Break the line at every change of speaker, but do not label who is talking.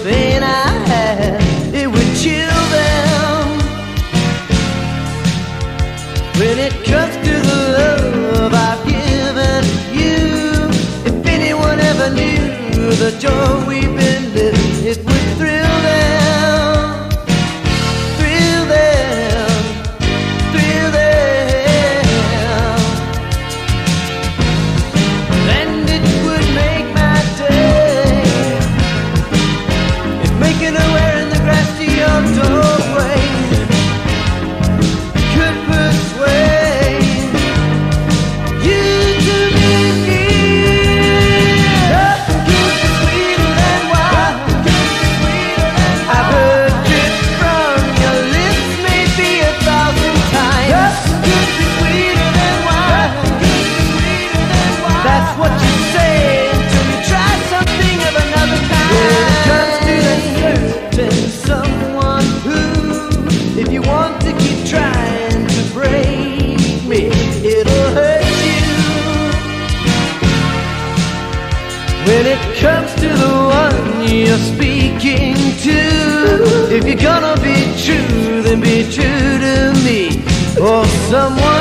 Pain I had, it would chill them. When it comes to the love I've given you, if anyone ever knew the joy we've been living, it would thrill them, thrill them, thrill them. And it would make my day, making her wearing the grass to your doorway could persuade you to meet me. Nothing could be sweeter than wine. I've heard it from your lips maybe 1,000 times. Nothing could be sweeter than wine. That's what you say until you try something of another kind. When it comes to certain someone who, if you want to keep trying to break me, it'll hurt you. When it comes to the one you're speaking to, if you're gonna be true, then be true to me or someone